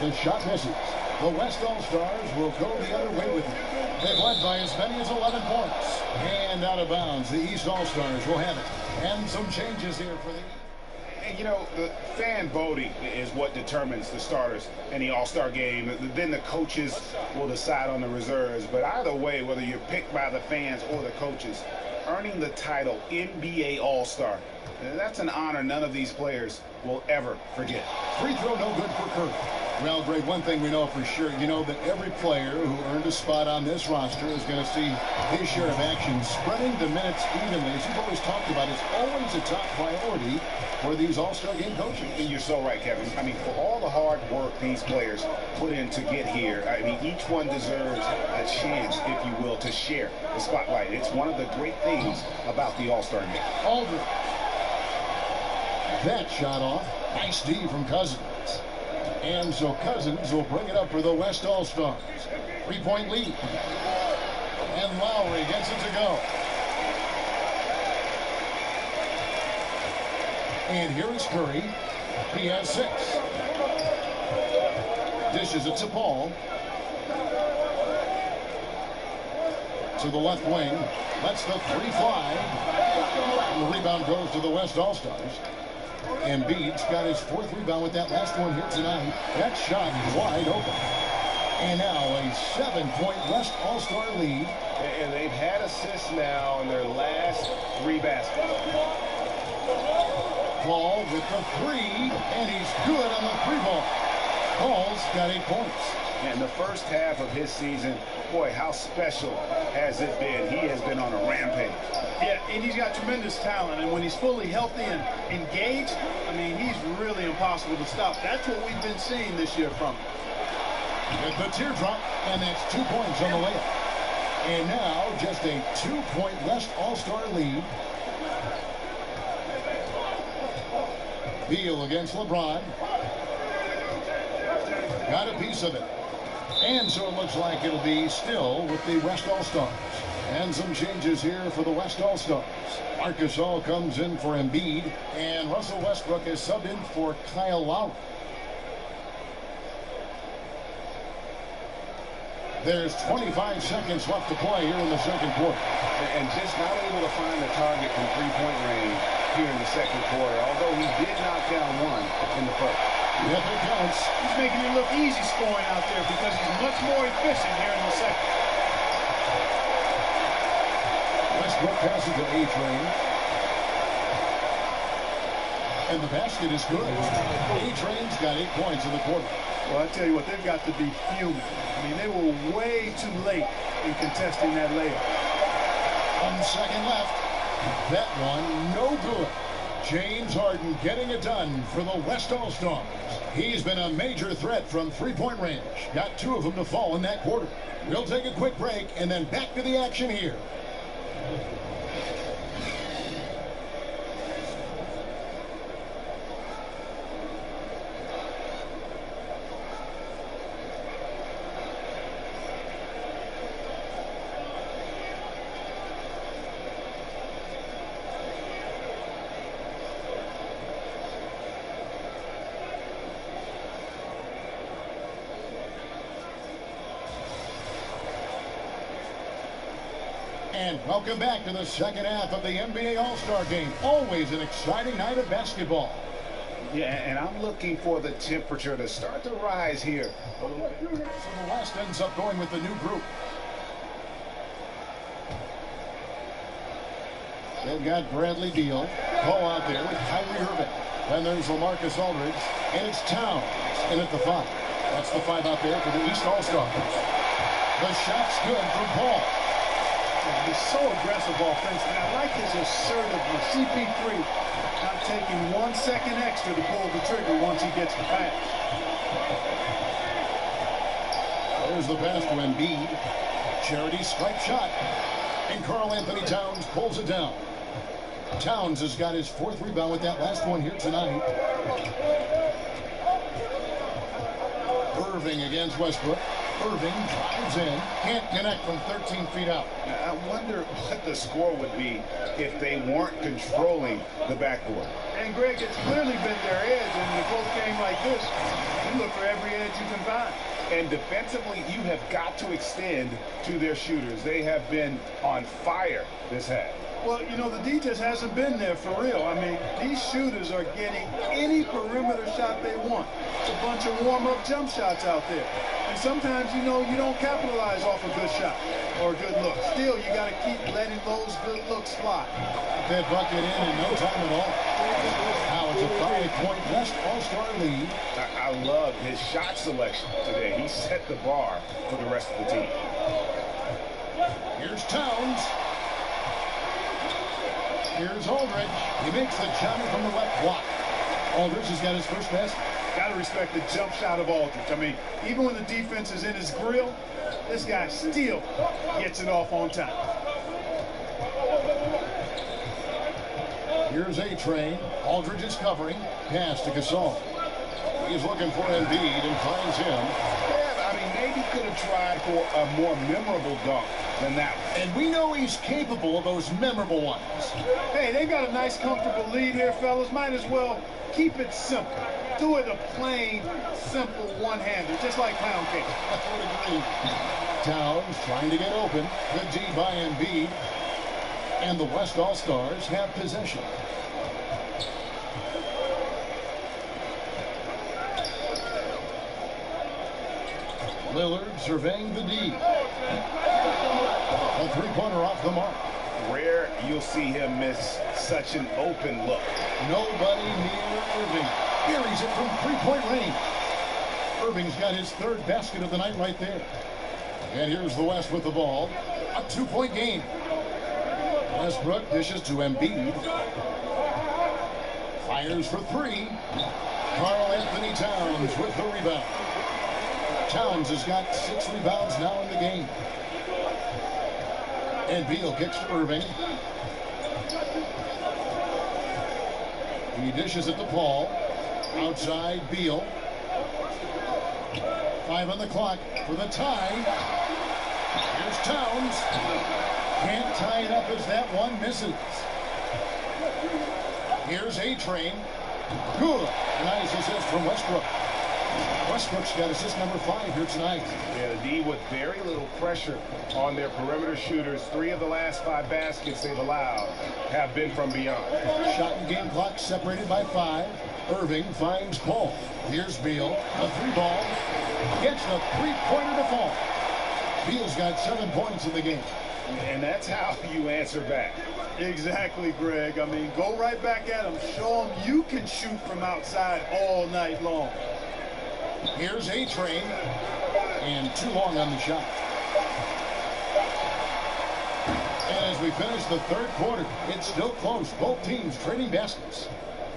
The shot misses. The West All-Stars will go the other way with it. They've led by as many as 11 points. And out of bounds, the East All-Stars will have it. And some changes here for the... And, you know, the fan voting is what determines the starters in the All-Star game. Then the coaches will decide on the reserves. But either way, whether you're picked by the fans or the coaches, earning the title NBA All-Star. That's an honor none of these players will ever forget. Free throw no good for Curry. Well, Greg, one thing we know for sure, you know that every player who earned a spot on this roster is going to see his share of action spreading the minutes evenly. As you've always talked about, it's always a top priority for these All-Star game coaches. And you're so right, Kevin. I mean, for all the hard work these players put in to get here, I mean, each one deserves a chance, if you will, to share the spotlight. It's one of the great things about the All-Star game. Aldridge. That shot off. Nice D from Cousins. And so Cousins will bring it up for the West All-Stars. 3-point lead. And Lowry gets it to go. And here is Curry. He has 6. Dishes it to Paul. To the left wing. Lets the 3 fly. And the rebound goes to the West All-Stars. Embiid's got his 4th rebound with that last one here tonight. That shot is wide open. And now a 7-point West All-Star lead. And they've had assists now in their last 3 baskets. Paul with the 3, and he's good on the 3-ball. Paul's got 8 points. And the first half of his season, boy, how special has it been? He has been on a rampage. Yeah, and he's got tremendous talent, and when he's fully healthy and engaged, I mean, he's really impossible to stop. That's what we've been seeing this year from him. With the teardrop, and that's 2 points on the layup. And now just a 2-point West All-Star lead. Beal against LeBron. Got a piece of it. And so it looks like it'll be still with the West All-Stars. And some changes here for the West All-Stars. Marc Gasol comes in for Embiid, and Russell Westbrook is subbed in for Kyle Lowry. There's 25 seconds left to play here in the second quarter. And just not able to find the target from 3-point range here in the second quarter, although he did knock down 1 in the first. Yep, it counts. He's making it look easy scoring out there because he's much more efficient here in the second. Westbrook passes to A-Train. And the basket is good. A-Train's got 8 points in the quarter. Well, I tell you what, they've got to be fuming. I mean, they were way too late in contesting that layup. 1 second left. That one, no good. James Harden getting it done for the West All-Stars. He's been a major threat from 3-point range. Got 2 of them to fall in that quarter. We'll take a quick break and then back to the action here. And welcome back to the second half of the NBA All-Star Game. Always an exciting night of basketball. Yeah, and I'm looking for the temperature to start to rise here. So the West ends up going with the new group. They've got Bradley Beal. Paul out there with Kyrie Irving. Then there's LaMarcus Aldridge. And it's Towns in at the 5. That's the 5 out there for the East All-Stars. The shot's good from Paul. He's so aggressive offensively. I like his assertiveness. CP3 not taking 1 second extra to pull the trigger once he gets the pass. There's the pass to Embiid. Charity strike shot. And Karl Anthony Towns pulls it down. Towns has got his 4th rebound with that last one here tonight. Irving against Westbrook. Irving drives in, can't connect from 13 feet out. I wonder what the score would be if they weren't controlling the backboard. And Greg, it's clearly been their edge, and in a close game like this, you look for every edge you can find. And defensively, you have got to extend to their shooters. They have been on fire this half. Well, you know, the D just hasn't been there for real. I mean, these shooters are getting any perimeter shot they want. It's a bunch of warm-up jump shots out there. And sometimes, you know, you don't capitalize off a good shot or a good look. Still, you got to keep letting those good looks fly. That bucket in no time at all. Now it's a 5-point West All-Star lead. I love his shot selection today. He set the bar for the rest of the team. Here's Towns. Here's Aldridge. He makes the jump from the left block. Aldridge has got his first basket. Got to respect the jump shot of Aldridge. I mean, even when the defense is in his grill, this guy still gets it off on time. Here's A-Train. Aldridge is covering. Pass to Gasol. He's looking for Embiid and finds him. Yeah, I mean, maybe could have tried for a more memorable dunk than that one. And we know he's capable of those memorable ones. Hey, they got a nice, comfortable lead here, fellas. Might as well keep it simple. Do it a plain, simple one-hander, just like pound cake. I would agree. Towns trying to get open. Good D by Embiid. And the West All-Stars have possession. Lillard surveying the D. A three-pointer off the mark. Rare you'll see him miss such an open look. Nobody near Irving. Buries it from three-point range. Irving's got his third basket of the night right there. And here's the West with the ball. A two-point game. Westbrook dishes to Embiid. Fires for three. Karl Anthony Towns with the rebound. Towns has got 6 rebounds now in the game. And Beal kicks to Irving. He dishes it to Paul. Outside, Beal. 5 on the clock for the tie. Here's Towns. Can't tie it up as that one misses. Here's A-Train. Good. Nice assist from Westbrook. Westbrook's got assist number 5 here tonight. Yeah, the D with very little pressure on their perimeter shooters. 3 of the last 5 baskets they've allowed have been from beyond. Shot and game clock separated by 5. Irving finds Paul. Here's Beal. A 3-ball. Gets the 3-pointer to fall. Beal's got 7 points in the game. And that's how you answer back. Exactly, Greg. I mean, go right back at him. Show him you can shoot from outside all night long. Here's A-Train. And too long on the shot. And as we finish the third quarter, it's still close. Both teams trading baskets.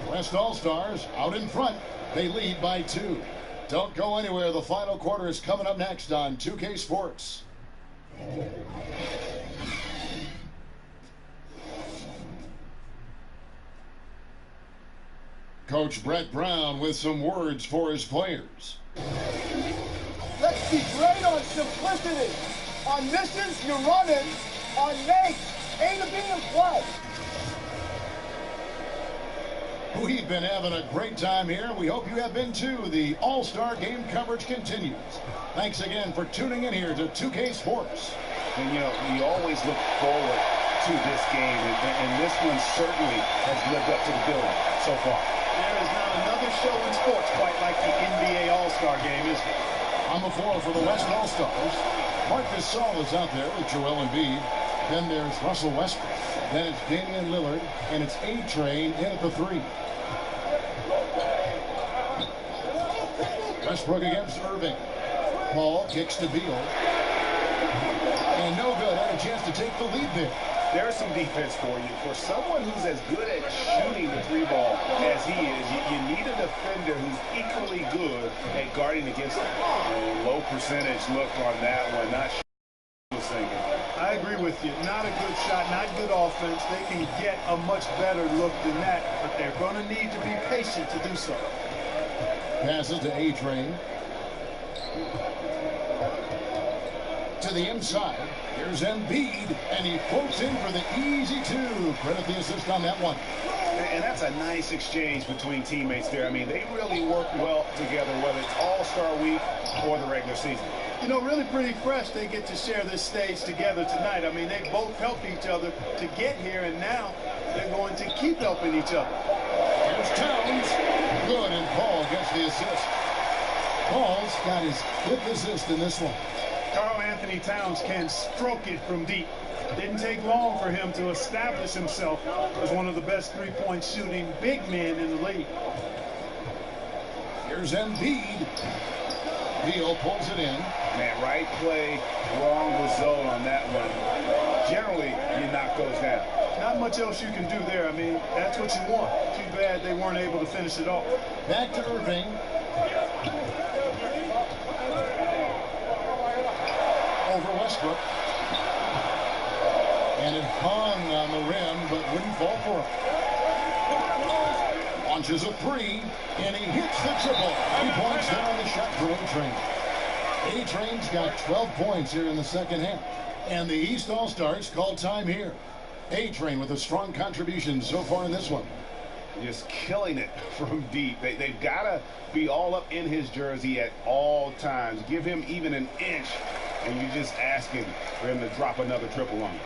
West All-Stars out in front. They lead by 2. Don't go anywhere. The final quarter is coming up next on 2K Sports. Coach Brett Brown with some words for his players. Let's be great on simplicity. On missions, you're running. On makes, A to B and play. We've been having a great time here. We hope you have been too. The All-Star Game coverage continues. Thanks again for tuning in here to 2K Sports. And, you know, we always look forward to this game, and this one certainly has lived up to the billing so far. There is not another show in sports quite like the NBA All-Star Game, is there? On the floor for the West All-Stars, Marc Gasol is out there with Joel Embiid. Then there's Russell Westbrook. Then it's Damian Lillard, and it's A-Train in at the 3. Westbrook against Irving. Paul kicks to Beal. And no good. Had a chance to take the lead there. There's some defense for you. For someone who's as good at shooting the 3-ball as he is, you need a defender who's equally good at guarding against him. Low percentage look on that one. Not sure what he was thinking. I agree with you. Not a good shot, not good offense. They can get a much better look than that, but they're going to need to be patient to do so. Passes to A-Train. To the inside. Here's Embiid, and he floats in for the easy 2. Credit the assist on that one. And that's a nice exchange between teammates there. I mean, they really work well together, whether it's All-Star Week or the regular season. You know, really pretty fresh they get to share this stage together tonight. I mean, they both helped each other to get here, and now they're going to keep helping each other. Here's Towns. Good, and Paul gets the assist. Paul's got his 5th assist in this one. Karl Anthony Towns can stroke it from deep. Didn't take long for him to establish himself as one of the best three-point shooting big men in the league. Here's Embiid. Beal pulls it in. Man, right play, wrong result on that one. Generally, you knock those down. Not much else you can do there. I mean, that's what you want. Too bad they weren't able to finish it off. Back to Irving. Over Westbrook. And it hung on the rim, but wouldn't fall for him. Launches a 3, and he hits the triple. 3 points there on the shot for A-Train. A-Train's got 12 points here in the second half. And the East All-Stars call time here. A-Train with a strong contribution so far in this one. Just killing it from deep. They've got to be all up in his jersey at all times. Give him even an inch, and you're just asking for him to drop another triple on you.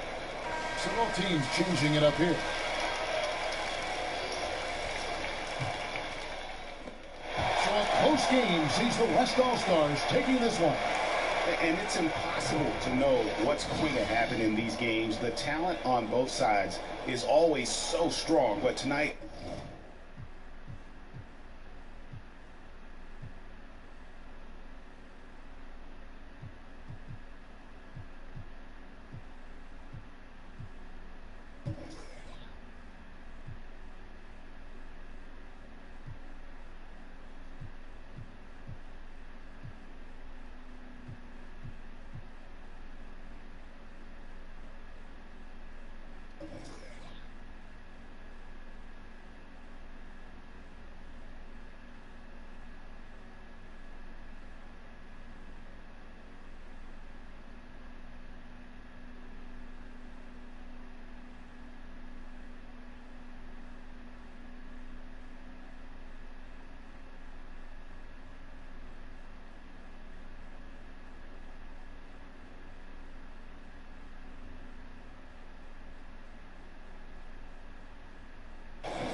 So both teams changing it up here. So a close game sees the West All-Stars taking this one. And it's impossible to know what's going to happen in these games. The talent on both sides is always so strong, but tonight,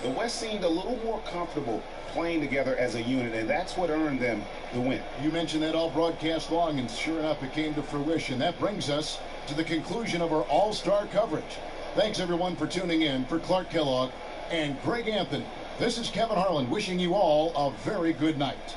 the West seemed a little more comfortable playing together as a unit, and that's what earned them the win. You mentioned that all broadcast long, and sure enough, it came to fruition. That brings us to the conclusion of our All-Star coverage. Thanks, everyone, for tuning in. For Clark Kellogg and Greg Anthony, this is Kevin Harlan wishing you all a very good night.